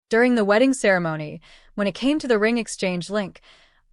During the wedding ceremony, when it came to the ring exchange link,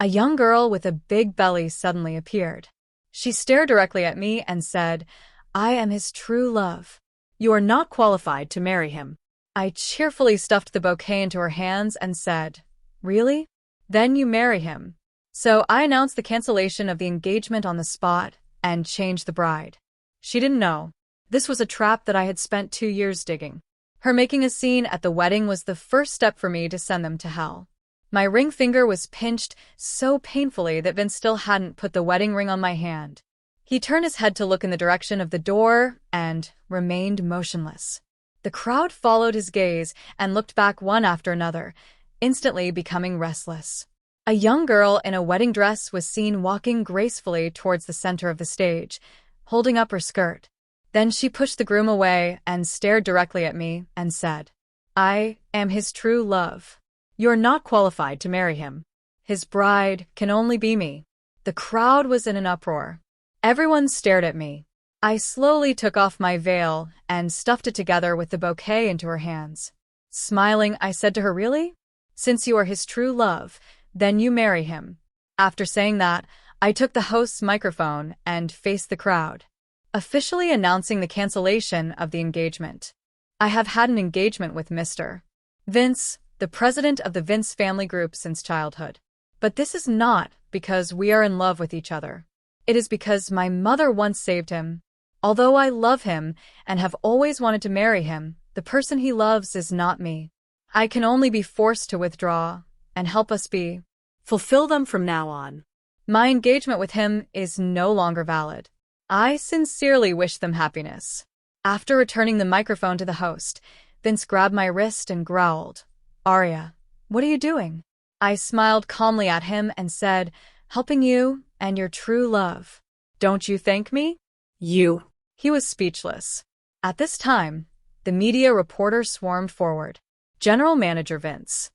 a young girl with a big belly suddenly appeared. She stared directly at me and said, "I am his true love. You are not qualified to marry him." I cheerfully stuffed the bouquet into her hands and said, "Really? Then you marry him." So I announced the cancellation of the engagement on the spot and changed the bride. She didn't know. This was a trap that I had spent 2 years digging. Her making a scene at the wedding was the first step for me to send them to hell. My ring finger was pinched so painfully that Vince still hadn't put the wedding ring on my hand. He turned his head to look in the direction of the door and remained motionless. The crowd followed his gaze and looked back one after another, instantly becoming restless. A young girl in a wedding dress was seen walking gracefully towards the center of the stage, holding up her skirt. Then she pushed the groom away and stared directly at me and said, "I am his true love. You're not qualified to marry him. His bride can only be me." The crowd was in an uproar. Everyone stared at me. I slowly took off my veil and stuffed it together with the bouquet into her hands. Smiling, I said to her, "Really? Since you are his true love, then you marry him." After saying that, I took the host's microphone and faced the crowd, officially announcing the cancellation of the engagement. I have had an engagement with Mr. Vince, the president of the Vince family group since childhood. But this is not because we are in love with each other. It is because my mother once saved him. Although I love him and have always wanted to marry him, the person he loves is not me. I can only be forced to withdraw and help us be. Fulfill them from now on. My engagement with him is no longer valid. I sincerely wish them happiness. After returning the microphone to the host, Vince grabbed my wrist and growled, "Arya, what are you doing?" I smiled calmly at him and said, "Helping you and your true love. Don't you thank me?" You. He was speechless. At this time, the media reporters swarmed forward. "General Manager Vince,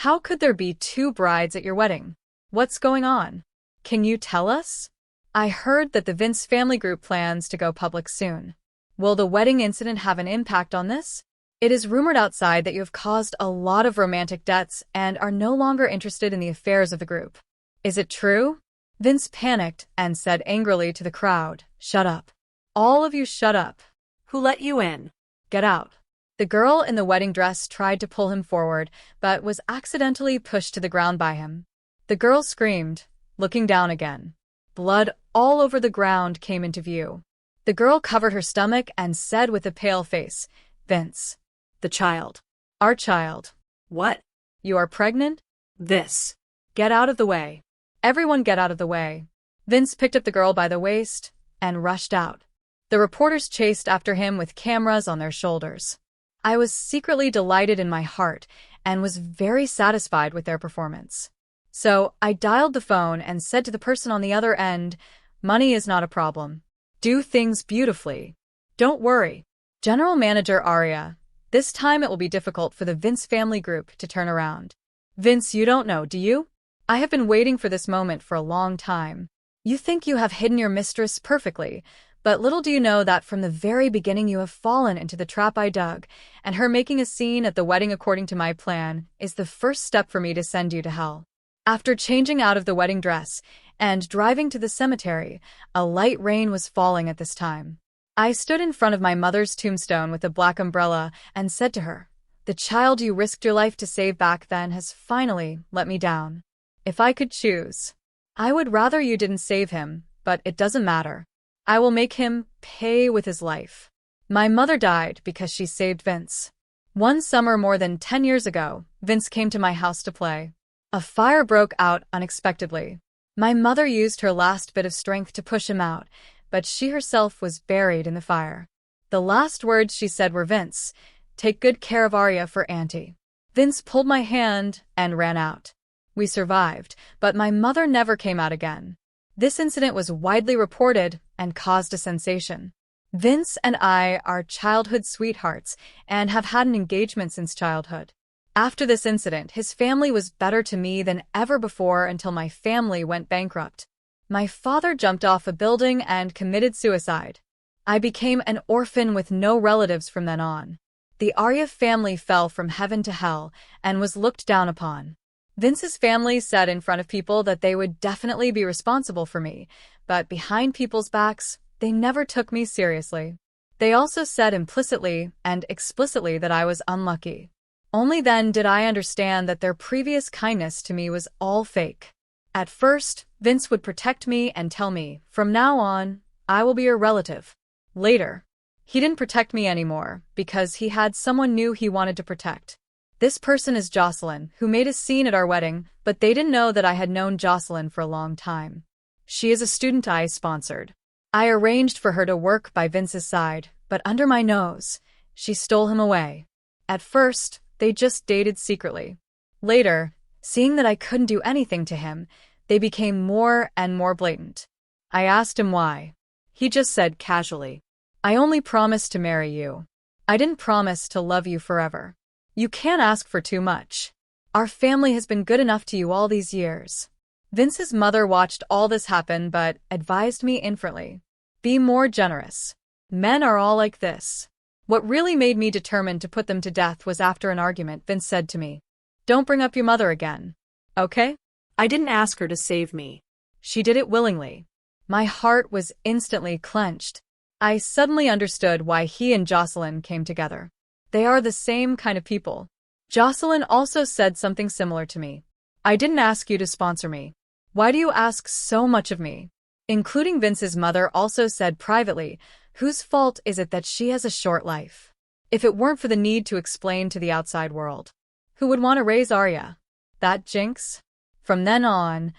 how could there be 2 brides at your wedding? What's going on? Can you tell us? I heard that the Vince family group plans to go public soon. Will the wedding incident have an impact on this? It is rumored outside that you have caused a lot of romantic debts and are no longer interested in the affairs of the group. Is it true?" Vince panicked and said angrily to the crowd, "Shut up. All of you shut up. Who let you in? Get out." The girl in the wedding dress tried to pull him forward, but was accidentally pushed to the ground by him. The girl screamed, looking down again. Blood all over the ground came into view. The girl covered her stomach and said with a pale face, "Vince. The child. Our child." What? "You are pregnant?" This. "Get out of the way. Everyone get out of the way." Vince picked up the girl by the waist and rushed out. The reporters chased after him with cameras on their shoulders. I was secretly delighted in my heart and was very satisfied with their performance. So I dialed the phone and said to the person on the other end, "Money is not a problem. Do things beautifully. Don't worry. General Manager Arya, this time it will be difficult for the Vince family group to turn around." "Vince, you don't know, do you? I have been waiting for this moment for a long time. You think you have hidden your mistress perfectly, but little do you know that from the very beginning you have fallen into the trap I dug, and her making a scene at the wedding according to my plan is the first step for me to send you to hell." After changing out of the wedding dress and driving to the cemetery, a light rain was falling at this time. I stood in front of my mother's tombstone with a black umbrella and said to her, "The child you risked your life to save back then has finally let me down. If I could choose, I would rather you didn't save him, but it doesn't matter. I will make him pay with his life." My mother died because she saved Vince. One summer more than 10 years ago, Vince came to my house to play. A fire broke out unexpectedly. My mother used her last bit of strength to push him out, but she herself was buried in the fire. The last words she said were, "Vince, take good care of Arya for Auntie." Vince pulled my hand and ran out. We survived, but my mother never came out again. This incident was widely reported and caused a sensation. Vince and I are childhood sweethearts and have had an engagement since childhood. After this incident, his family was better to me than ever before until my family went bankrupt. My father jumped off a building and committed suicide. I became an orphan with no relatives from then on. The Arya family fell from heaven to hell and was looked down upon. Vince's family said in front of people that they would definitely be responsible for me, but behind people's backs, they never took me seriously. They also said implicitly and explicitly that I was unlucky. Only then did I understand that their previous kindness to me was all fake. At first, Vince would protect me and tell me, from now on, I will be your relative. Later, he didn't protect me anymore because he had someone new he wanted to protect. This person is Jocelyn, who made a scene at our wedding, but they didn't know that I had known Jocelyn for a long time. She is a student I sponsored. I arranged for her to work by Vince's side, but under my nose, she stole him away. At first, they just dated secretly. Later, seeing that I couldn't do anything to him, they became more and more blatant. I asked him why. He just said casually, I only promised to marry you. I didn't promise to love you forever. You can't ask for too much. Our family has been good enough to you all these years. Vince's mother watched all this happen but advised me infantry. Be more generous. Men are all like this. What really made me determined to put them to death was after an argument Vince said to me, Don't bring up your mother again. Okay? I didn't ask her to save me. She did it willingly. My heart was instantly clenched. I suddenly understood why he and Jocelyn came together. They are the same kind of people. Jocelyn also said something similar to me. I didn't ask you to sponsor me. Why do you ask so much of me? Including Vince's mother also said privately, whose fault is it that she has a short life? If it weren't for the need to explain to the outside world, who would want to raise Arya? That jinx? From then on,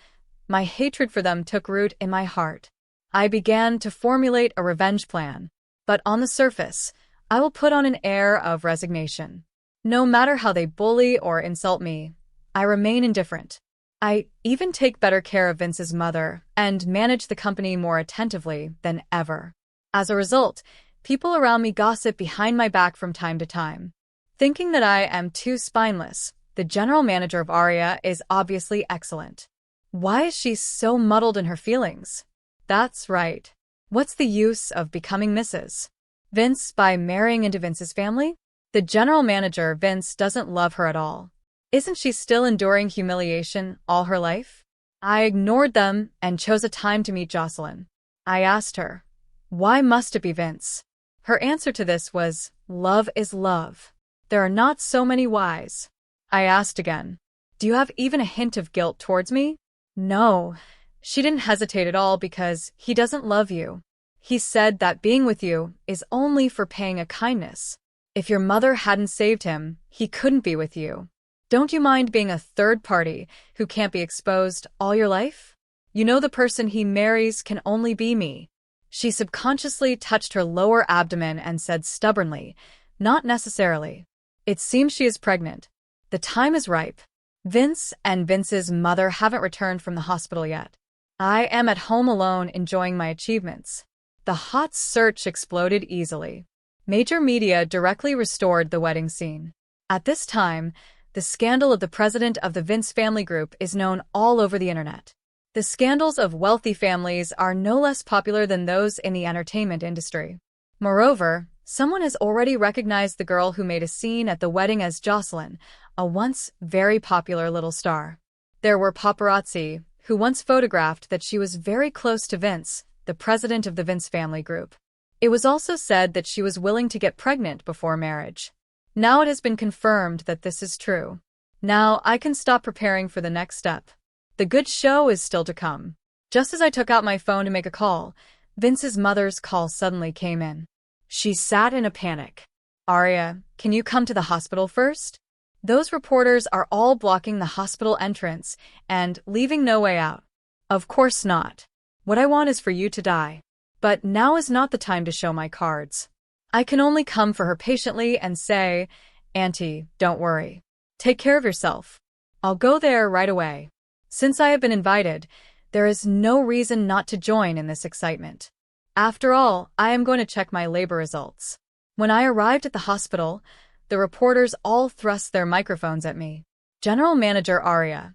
my hatred for them took root in my heart. I began to formulate a revenge plan, but on the surface, I will put on an air of resignation. No matter how they bully or insult me, I remain indifferent. I even take better care of Vince's mother and manage the company more attentively than ever. As a result, people around me gossip behind my back from time to time. Thinking that I am too spineless, the general manager of Arya is obviously excellent. Why is she so muddled in her feelings? That's right. What's the use of becoming Mrs. Vince by marrying into Vince's family? The general manager, Vince, doesn't love her at all. Isn't she still enduring humiliation all her life? I ignored them and chose a time to meet Jocelyn. I asked her, why must it be Vince? Her answer to this was, love is love. There are not so many whys. I asked again, do you have even a hint of guilt towards me? No. She didn't hesitate at all because he doesn't love you. He said that being with you is only for paying a kindness. If your mother hadn't saved him, he couldn't be with you. Don't you mind being a third party who can't be exposed all your life? You know the person he marries can only be me. She subconsciously touched her lower abdomen and said stubbornly, not necessarily. It seems she is pregnant. The time is ripe. Vince and Vince's mother haven't returned from the hospital yet. I am at home alone enjoying my achievements. The hot search exploded easily. Major media directly restored the wedding scene. At this time, the scandal of the president of the Vince family group is known all over the internet. The scandals of wealthy families are no less popular than those in the entertainment industry. Moreover, someone has already recognized the girl who made a scene at the wedding as Jocelyn, a once very popular little star. There were paparazzi who once photographed that she was very close to Vince, the president of the Vince family group. It was also said that she was willing to get pregnant before marriage. Now it has been confirmed that this is true. Now I can stop preparing for the next step. The good show is still to come. Just as I took out my phone to make a call, Vince's mother's call suddenly came in. She sat in a panic. Arya, can you come to the hospital first? Those reporters are all blocking the hospital entrance and leaving no way out. Of course not. What I want is for you to die. But now is not the time to show my cards. I can only come for her patiently and say, Auntie, don't worry. Take care of yourself. I'll go there right away. Since I have been invited, there is no reason not to join in this excitement. After all, I am going to check my labor results. When I arrived at the hospital, the reporters all thrust their microphones at me. General Manager Arya,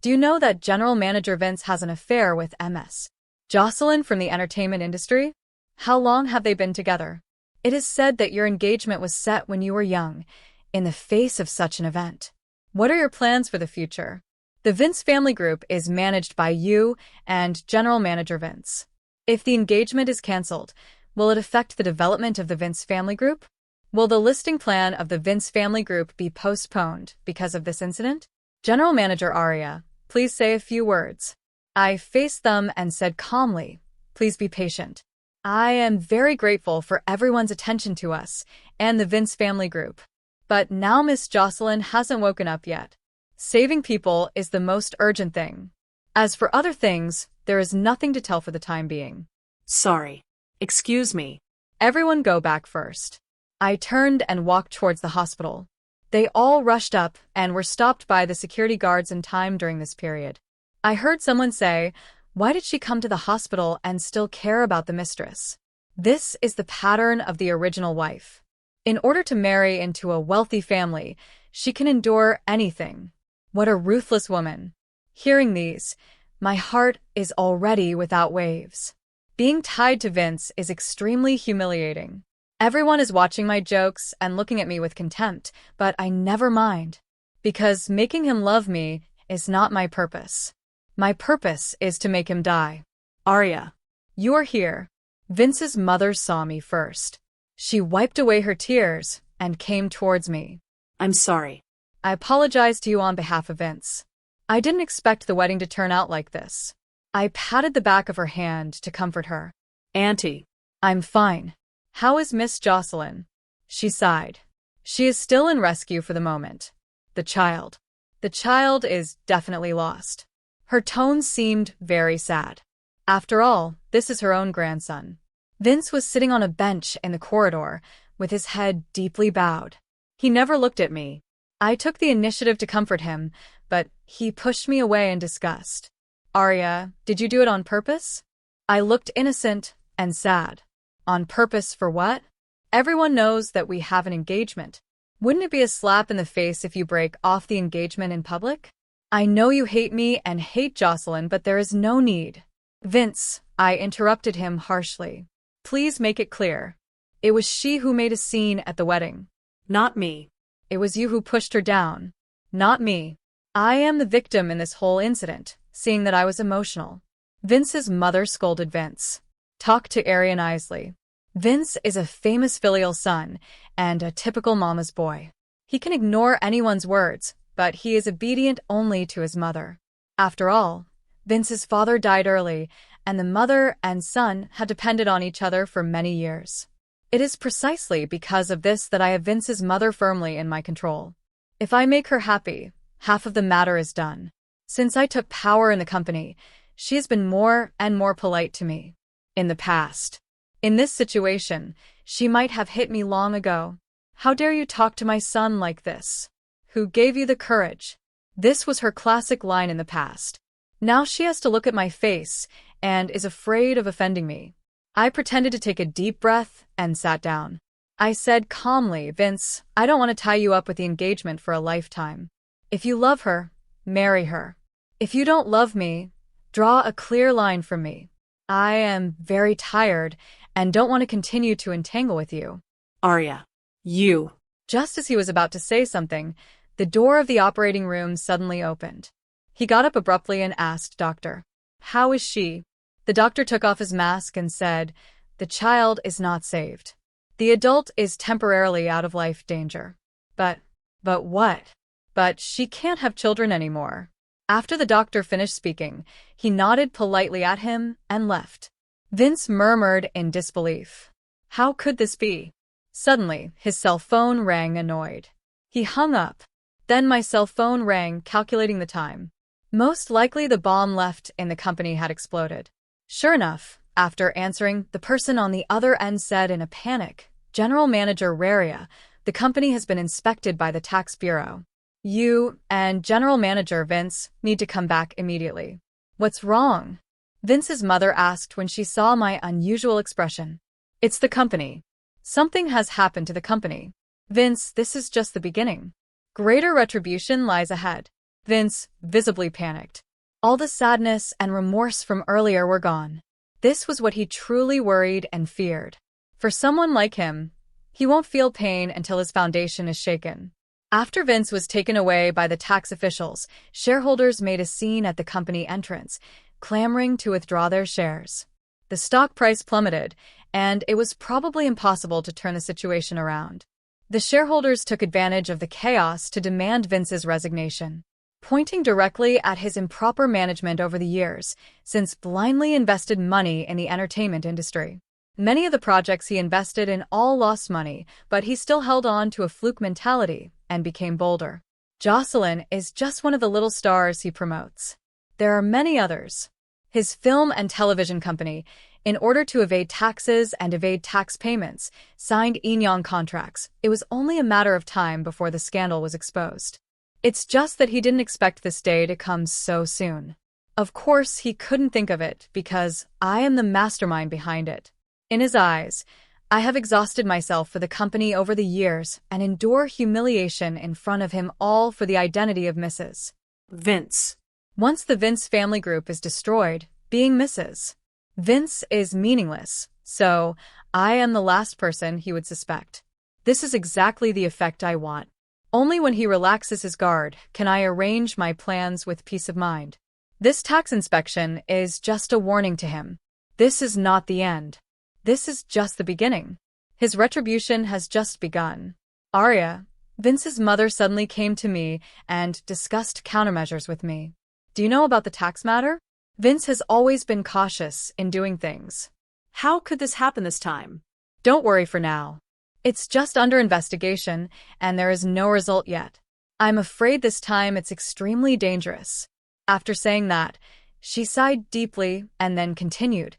do you know that General Manager Vince has an affair with Ms. Jocelyn from the entertainment industry? How long have they been together? It is said that your engagement was set when you were young, in the face of such an event. What are your plans for the future? The Vince family group is managed by you and General Manager Vince. If the engagement is cancelled, will it affect the development of the Vince family group? Will the listing plan of the Vince family group be postponed because of this incident? General Manager Arya, please say a few words. I faced them and said calmly, please be patient. I am very grateful for everyone's attention to us and the Vince family group. But now Miss Jocelyn hasn't woken up yet. Saving people is the most urgent thing. As for other things, there is nothing to tell for the time being. Sorry. Excuse me. Everyone go back first. I turned and walked towards the hospital. They all rushed up and were stopped by the security guards in time during this period. I heard someone say, why did she come to the hospital and still care about the mistress? This is the pattern of the original wife. In order to marry into a wealthy family, she can endure anything. What a ruthless woman. Hearing these, my heart is already without waves. Being tied to Vince is extremely humiliating. Everyone is watching my jokes and looking at me with contempt, but I never mind. Because making him love me is not my purpose. My purpose is to make him die. Arya. You are here. Vince's mother saw me first. She wiped away her tears and came towards me. I'm sorry. I apologize to you on behalf of Vince. I didn't expect the wedding to turn out like this. I patted the back of her hand to comfort her. Auntie. I'm fine. How is Miss Jocelyn? She sighed. She is still in rescue for the moment. The child. The child is definitely lost. Her tone seemed very sad. After all, this is her own grandson. Vince was sitting on a bench in the corridor, with his head deeply bowed. He never looked at me. I took the initiative to comfort him, but he pushed me away in disgust. Arya, did you do it on purpose? I looked innocent and sad. On purpose for what? Everyone knows that we have an engagement. Wouldn't it be a slap in the face if you break off the engagement in public? I know you hate me and hate Jocelyn, but there is no need. Vince, I interrupted him harshly. Please make it clear. It was she who made a scene at the wedding. Not me. It was you who pushed her down. Not me. I am the victim in this whole incident, seeing that I was emotional. Vince's mother scolded Vince. Talk to Arian Isley. Vince is a famous filial son and a typical mama's boy. He can ignore anyone's words, but he is obedient only to his mother. After all, Vince's father died early, and the mother and son had depended on each other for many years. It is precisely because of this that I have Vince's mother firmly in my control. If I make her happy, half of the matter is done. Since I took power in the company, she has been more and more polite to me. In the past. In this situation, she might have hit me long ago. How dare you talk to my son like this? Who gave you the courage? This was her classic line in the past. Now she has to look at my face and is afraid of offending me. I pretended to take a deep breath and sat down. I said calmly, Vince, I don't want to tie you up with the engagement for a lifetime. If you love her, marry her. If you don't love me, draw a clear line from me. I am very tired and don't want to continue to entangle with you. Arya. You. Just as he was about to say something, the door of the operating room suddenly opened. He got up abruptly and asked, Doctor, how is she? The doctor took off his mask and said, the child is not saved. The adult is temporarily out of life danger. But what? But she can't have children anymore. After the doctor finished speaking, he nodded politely at him and left. Vince murmured in disbelief. How could this be? Suddenly, his cell phone rang annoyed. He hung up. Then my cell phone rang, calculating the time. Most likely the bomb left in the company had exploded. Sure enough, after answering, the person on the other end said in a panic, General Manager Raria, the company has been inspected by the Tax Bureau. You and General Manager Vince need to come back immediately. What's wrong? Vince's mother asked when she saw my unusual expression. It's the company. Something has happened to the company. Vince, this is just the beginning. Greater retribution lies ahead. Vince visibly panicked. All the sadness and remorse from earlier were gone. This was what he truly worried and feared. For someone like him, He won't feel pain until his foundation is shaken. After Vince was taken away by the tax officials, shareholders made a scene at the company entrance, clamoring to withdraw their shares. The stock price plummeted, and it was probably impossible to turn the situation around. The shareholders took advantage of the chaos to demand Vince's resignation, pointing directly at his improper management over the years, since blindly invested money in the entertainment industry. Many of the projects he invested in all lost money, but he still held on to a fluke mentality and became bolder. Jocelyn is just one of the little stars he promotes. There are many others. His film and television company, in order to evade taxes and evade tax payments, signed yin-yang contracts. It was only a matter of time before the scandal was exposed. It's just that he didn't expect this day to come so soon. Of course, he couldn't think of it because I am the mastermind behind it. In his eyes, I have exhausted myself for the company over the years and endure humiliation in front of him, all for the identity of Mrs. Vince. Once the Vince family group is destroyed, being Mrs. Vince is meaningless, so I am the last person he would suspect. This is exactly the effect I want. Only when he relaxes his guard can I arrange my plans with peace of mind. This tax inspection is just a warning to him. This is not the end. This is just the beginning. His retribution has just begun. Arya, Vince's mother, suddenly came to me and discussed countermeasures with me. Do you know about the tax matter? Vince has always been cautious in doing things. How could this happen this time? Don't worry for now. It's just under investigation, and there is no result yet. I'm afraid this time it's extremely dangerous. After saying that, she sighed deeply and then continued,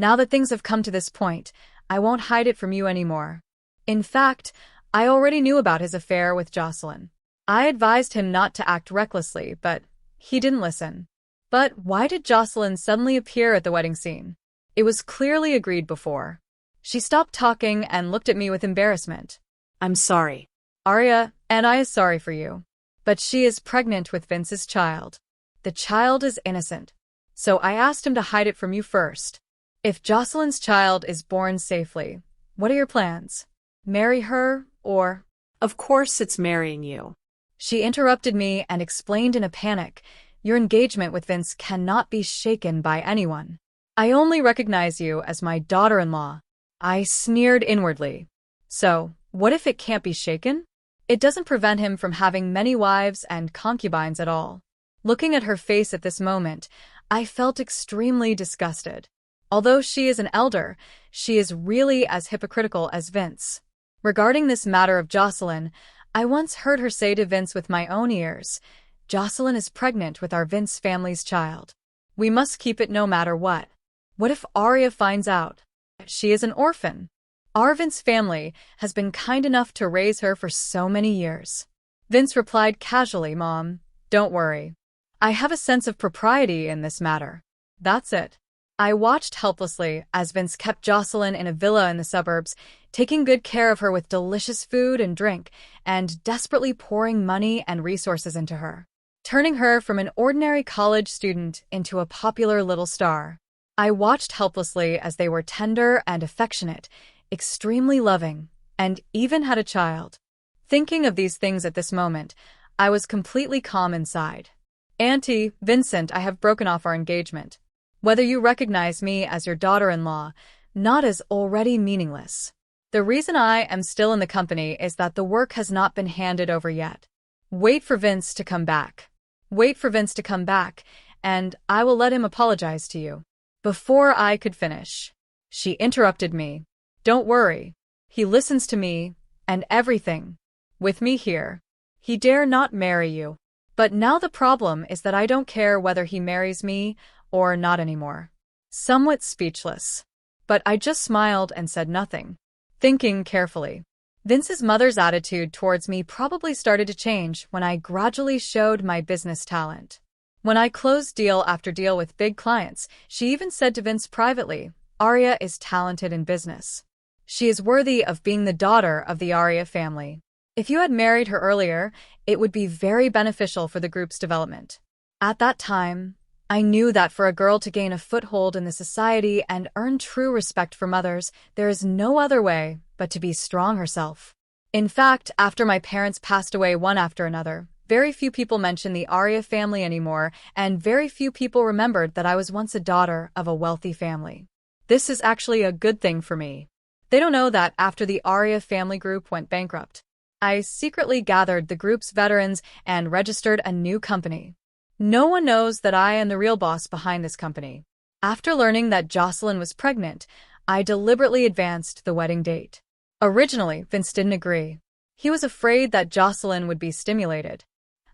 now that things have come to this point, I won't hide it from you anymore. In fact, I already knew about his affair with Jocelyn. I advised him not to act recklessly, but he didn't listen. But why did Jocelyn suddenly appear at the wedding scene? It was clearly agreed before. She stopped talking and looked at me with embarrassment. I'm sorry. Arya, and I is sorry for you. But she is pregnant with Vince's child. The child is innocent. So I asked him to hide it from you first. If Jocelyn's child is born safely, what are your plans? Marry her, or… Of course it's marrying you. She interrupted me and explained in a panic, your engagement with Vince cannot be shaken by anyone. I only recognize you as my daughter-in-law. I sneered inwardly. So, what if it can't be shaken? It doesn't prevent him from having many wives and concubines at all. Looking at her face at this moment, I felt extremely disgusted. Although she is an elder, she is really as hypocritical as Vince. Regarding this matter of Jocelyn, I once heard her say to Vince with my own ears, Jocelyn is pregnant with our Vince family's child. We must keep it no matter what. What if Arya finds out? She is an orphan. Our Vince family has been kind enough to raise her for so many years. Vince replied casually, Mom, don't worry. I have a sense of propriety in this matter. That's it. I watched helplessly as Vince kept Jocelyn in a villa in the suburbs, taking good care of her with delicious food and drink, and desperately pouring money and resources into her, turning her from an ordinary college student into a popular little star. I watched helplessly as they were tender and affectionate, extremely loving, and even had a child. Thinking of these things at this moment, I was completely calm inside. Auntie, Vincent, I have broken off our engagement. Whether you recognize me as your daughter-in-law, not as already meaningless. The reason I am still in the company is that the work has not been handed over yet. Wait for Vince to come back. Wait for Vince to come back, and I will let him apologize to you. Before I could finish, she interrupted me. Don't worry. He listens to me, and everything. With me here, he dare not marry you. But now the problem is that I don't care whether he marries me or not anymore. Somewhat speechless. But I just smiled and said nothing, thinking carefully. Vince's mother's attitude towards me probably started to change when I gradually showed my business talent. When I closed deal after deal with big clients, she even said to Vince privately, Arya is talented in business. She is worthy of being the daughter of the Arya family. If you had married her earlier, it would be very beneficial for the group's development. At that time, I knew that for a girl to gain a foothold in the society and earn true respect from others, there is no other way but to be strong herself. In fact, after my parents passed away one after another, very few people mentioned the Arya family anymore, and very few people remembered that I was once a daughter of a wealthy family. This is actually a good thing for me. They don't know that after the Arya family group went bankrupt, I secretly gathered the group's veterans and registered a new company. No one knows that I am the real boss behind this company. After learning that Jocelyn was pregnant, I deliberately advanced the wedding date. Originally, Vince didn't agree. He was afraid that Jocelyn would be stimulated.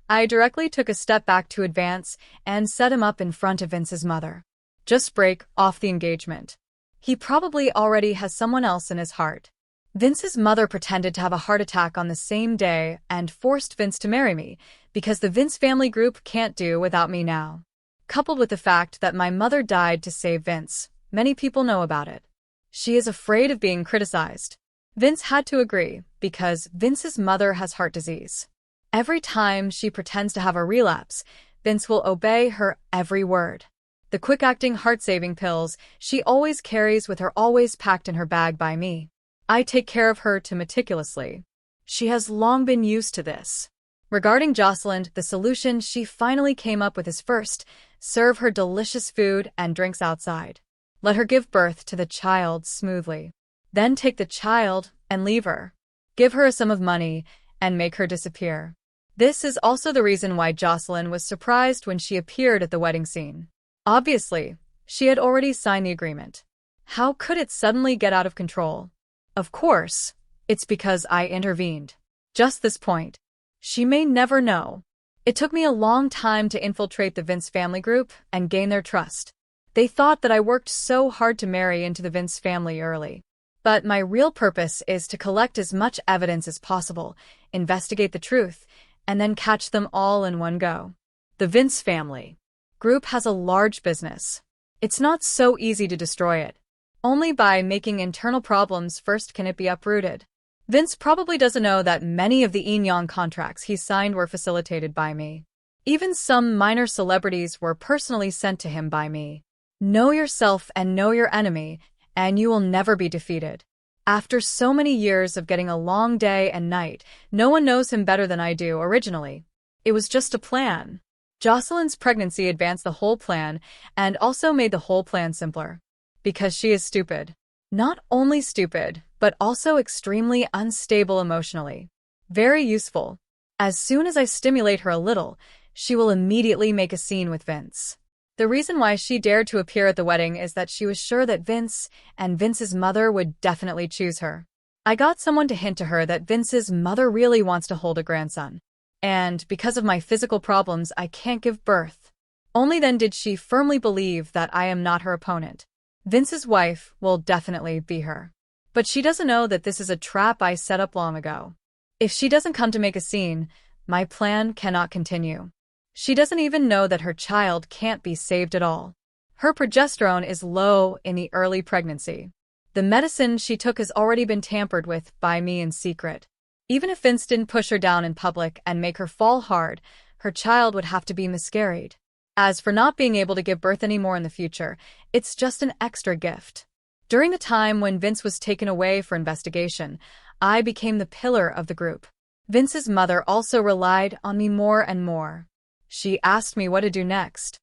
I directly took a step back to advance and set him up in front of Vince's mother. Just break off the engagement. He probably already has someone else in his heart. Vince's mother pretended to have a heart attack on the same day and forced Vince to marry me because the Vince family group can't do without me now. Coupled with the fact that my mother died to save Vince, many people know about it. She is afraid of being criticized. Vince had to agree because Vince's mother has heart disease. Every time she pretends to have a relapse, Vince will obey her every word. The quick-acting heart-saving pills she always carries with her always packed in her bag by me. I take care of her meticulously. She has long been used to this. Regarding Jocelyn, the solution she finally came up with is first, serve her delicious food and drinks outside. Let her give birth to the child smoothly. Then take the child and leave her. Give her a sum of money and make her disappear. This is also the reason why Jocelyn was surprised when she appeared at the wedding scene. Obviously, she had already signed the agreement. How could it suddenly get out of control? Of course, it's because I intervened. Just this point. She may never know. It took me a long time to infiltrate the Vince family group and gain their trust. They thought that I worked so hard to marry into the Vince family early. But my real purpose is to collect as much evidence as possible, investigate the truth, and then catch them all in one go. The Vince family group has a large business. It's not so easy to destroy it. Only by making internal problems first can it be uprooted. Vince probably doesn't know that many of the Enyang contracts he signed were facilitated by me. Even some minor celebrities were personally sent to him by me. Know yourself and know your enemy, and you will never be defeated. After so many years of getting a long day and night, no one knows him better than I do originally. It was just a plan. Jocelyn's pregnancy advanced the whole plan and also made the whole plan simpler. Because she is stupid. Not only stupid, but also extremely unstable emotionally. Very useful. As soon as I stimulate her a little, she will immediately make a scene with Vince. The reason why she dared to appear at the wedding is that she was sure that Vince and Vince's mother would definitely choose her. I got someone to hint to her that Vince's mother really wants to hold a grandson. And because of my physical problems, I can't give birth. Only then did she firmly believe that I am not her opponent. Vince's wife will definitely be her. But she doesn't know that this is a trap I set up long ago. If she doesn't come to make a scene, my plan cannot continue. She doesn't even know that her child can't be saved at all. Her progesterone is low in the early pregnancy. The medicine she took has already been tampered with by me in secret. Even if Vince didn't push her down in public and make her fall hard, her child would have to be miscarried. As for not being able to give birth anymore in the future, it's just an extra gift. During the time when Vince was taken away for investigation, I became the pillar of the group. Vince's mother also relied on me more and more. She asked me what to do next.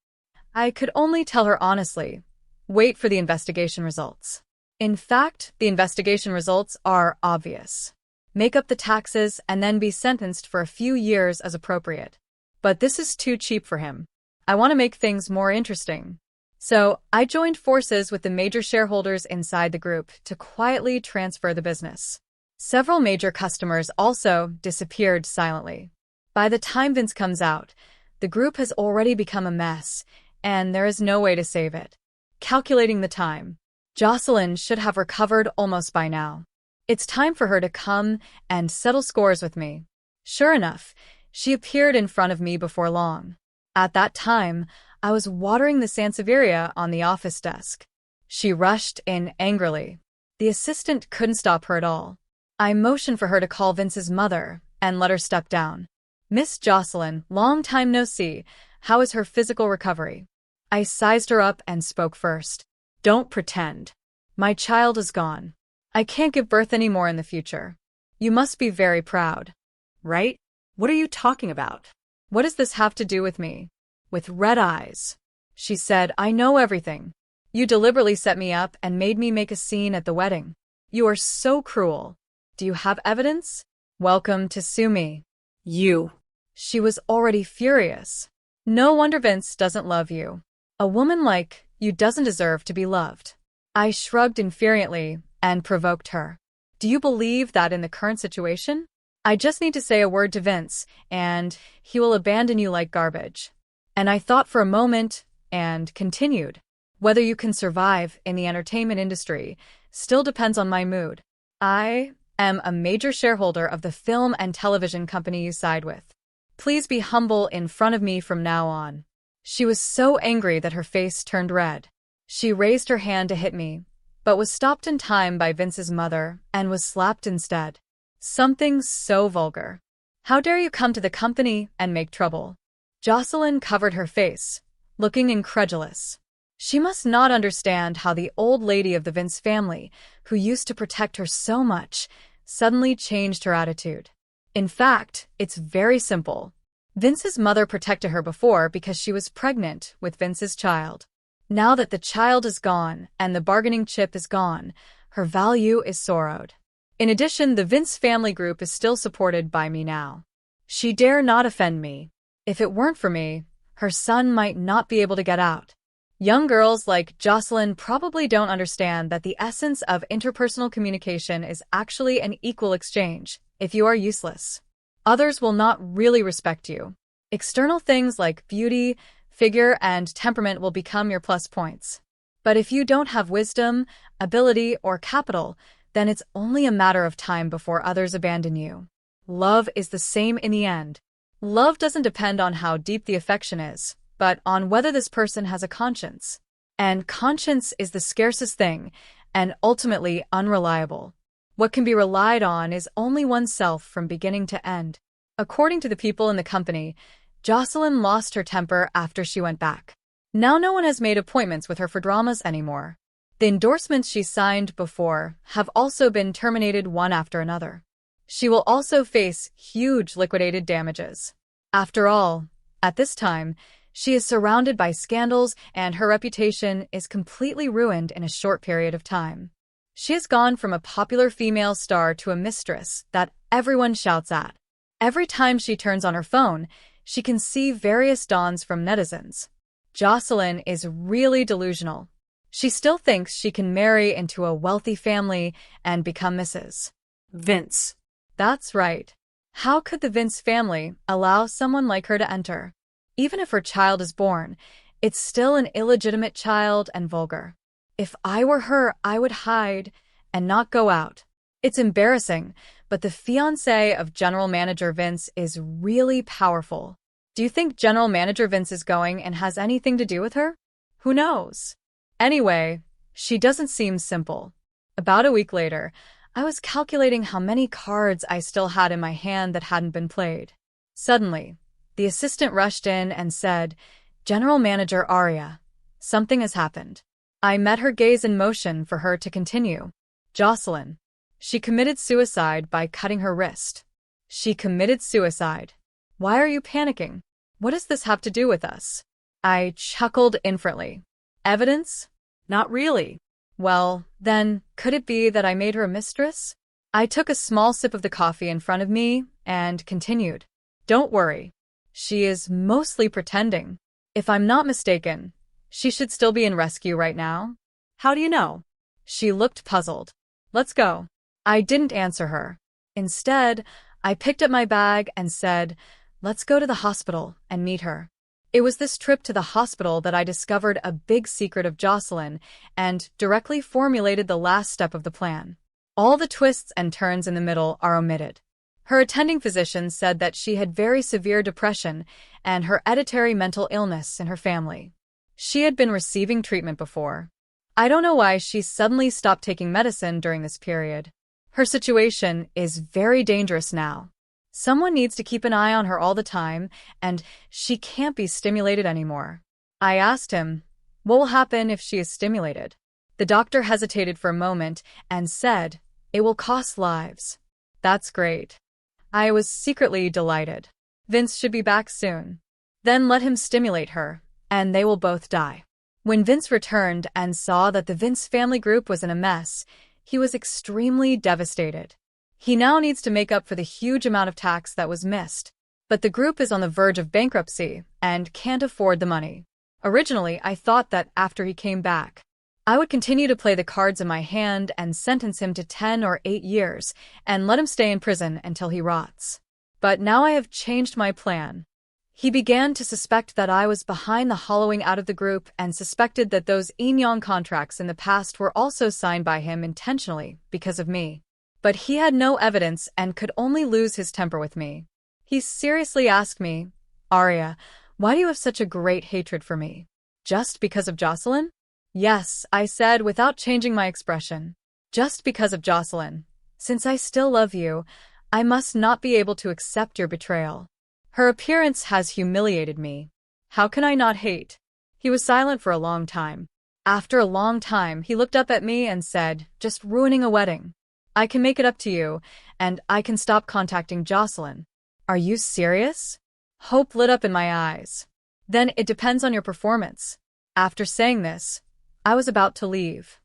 I could only tell her honestly, wait for the investigation results. In fact, the investigation results are obvious. Make up the taxes and then be sentenced for a few years as appropriate. But this is too cheap for him. I want to make things more interesting. So I joined forces with the major shareholders inside the group to quietly transfer the business. Several major customers also disappeared silently. By the time Vince comes out, the group has already become a mess, and there is no way to save it. Calculating the time, Jocelyn should have recovered almost by now. It's time for her to come and settle scores with me. Sure enough, she appeared in front of me before long. At that time, I was watering the Sansevieria on the office desk. She rushed in angrily. The assistant couldn't stop her at all. I motioned for her to call Vince's mother and let her step down. Miss Jocelyn, long time no see. How is her physical recovery? I sized her up and spoke first. Don't pretend. My child is gone. I can't give birth anymore in the future. You must be very proud. Right? What are you talking about? What does this have to do with me? With red eyes. She said, I know everything. You deliberately set me up and made me make a scene at the wedding. You are so cruel. Do you have evidence? Welcome to sue me. You. She was already furious. No wonder Vince doesn't love you. A woman like you doesn't deserve to be loved. I shrugged infuriately and provoked her. Do you believe that in the current situation? I just need to say a word to Vince, and he will abandon you like garbage. And I thought for a moment and continued. Whether you can survive in the entertainment industry still depends on my mood. I am a major shareholder of the film and television company you side with. Please be humble in front of me from now on. She was so angry that her face turned red. She raised her hand to hit me, but was stopped in time by Vince's mother and was slapped instead. Something so vulgar. How dare you come to the company and make trouble? Jocelyn covered her face, looking incredulous. She must not understand how the old lady of the Vince family, who used to protect her so much, suddenly changed her attitude. In fact, it's very simple. Vince's mother protected her before because she was pregnant with Vince's child. Now that the child is gone and the bargaining chip is gone, her value is sorrowed. In addition, the Vince family group is still supported by me now. She dare not offend me. If it weren't for me, her son might not be able to get out. Young girls like Jocelyn probably don't understand that the essence of interpersonal communication is actually an equal exchange. If you are useless, others will not really respect you. External things like beauty, figure, and temperament will become your plus points. But if you don't have wisdom, ability, or capital, then it's only a matter of time before others abandon you. Love is the same in the end. Love doesn't depend on how deep the affection is, but on whether this person has a conscience. And conscience is the scarcest thing, and ultimately unreliable. What can be relied on is only oneself from beginning to end. According to the people in the company, Jocelyn lost her temper after she went back. Now no one has made appointments with her for dramas anymore. The endorsements she signed before have also been terminated one after another. She will also face huge liquidated damages. After all, at this time, she is surrounded by scandals and her reputation is completely ruined in a short period of time. She has gone from a popular female star to a mistress that everyone shouts at. Every time she turns on her phone, she can see various dawns from netizens. Jocelyn is really delusional. She still thinks she can marry into a wealthy family and become Mrs. Vince. That's right. How could the Vince family allow someone like her to enter? Even if her child is born, it's still an illegitimate child and vulgar. If I were her, I would hide and not go out. It's embarrassing, but the fiancé of General Manager Vince is really powerful. Do you think General Manager Vince is going and has anything to do with her? Who knows? Anyway, she doesn't seem simple. About a week later, I was calculating how many cards I still had in my hand that hadn't been played. Suddenly, the assistant rushed in and said, General Manager Arya, something has happened. I met her gaze in motion for her to continue. Jocelyn. She committed suicide by cutting her wrist. She committed suicide. Why are you panicking? What does this have to do with us? I chuckled infinitely. Evidence? Not really. Well, then, could it be that I made her a mistress? I took a small sip of the coffee in front of me and continued. Don't worry. She is mostly pretending. If I'm not mistaken, she should still be in rescue right now. How do you know? She looked puzzled. Let's go. I didn't answer her. Instead, I picked up my bag and said, let's go to the hospital and meet her. It was this trip to the hospital that I discovered a big secret of Jocelyn and directly formulated the last step of the plan. All the twists and turns in the middle are omitted. Her attending physician said that she had very severe depression and hereditary mental illness in her family. She had been receiving treatment before. I don't know why she suddenly stopped taking medicine during this period. Her situation is very dangerous now. Someone needs to keep an eye on her all the time, and she can't be stimulated anymore. I asked him, what will happen if she is stimulated? The doctor hesitated for a moment and said, it will cost lives. That's great. I was secretly delighted. Vince should be back soon. Then let him stimulate her, and they will both die. When Vince returned and saw that the Vince family group was in a mess, he was extremely devastated. He now needs to make up for the huge amount of tax that was missed. But the group is on the verge of bankruptcy and can't afford the money. Originally, I thought that after he came back, I would continue to play the cards in my hand and sentence him to 10 or 8 years and let him stay in prison until he rots. But now I have changed my plan. He began to suspect that I was behind the hollowing out of the group and suspected that those Enyong contracts in the past were also signed by him intentionally because of me. But he had no evidence and could only lose his temper with me. He seriously asked me, Arya, why do you have such a great hatred for me? Just because of Jocelyn? Yes, I said without changing my expression. Just because of Jocelyn. Since I still love you, I must not be able to accept your betrayal. Her appearance has humiliated me. How can I not hate? He was silent for a long time. After a long time, he looked up at me and said, just ruining a wedding. I can make it up to you, and I can stop contacting Jocelyn. Are you serious? Hope lit up in my eyes. Then it depends on your performance. After saying this, I was about to leave.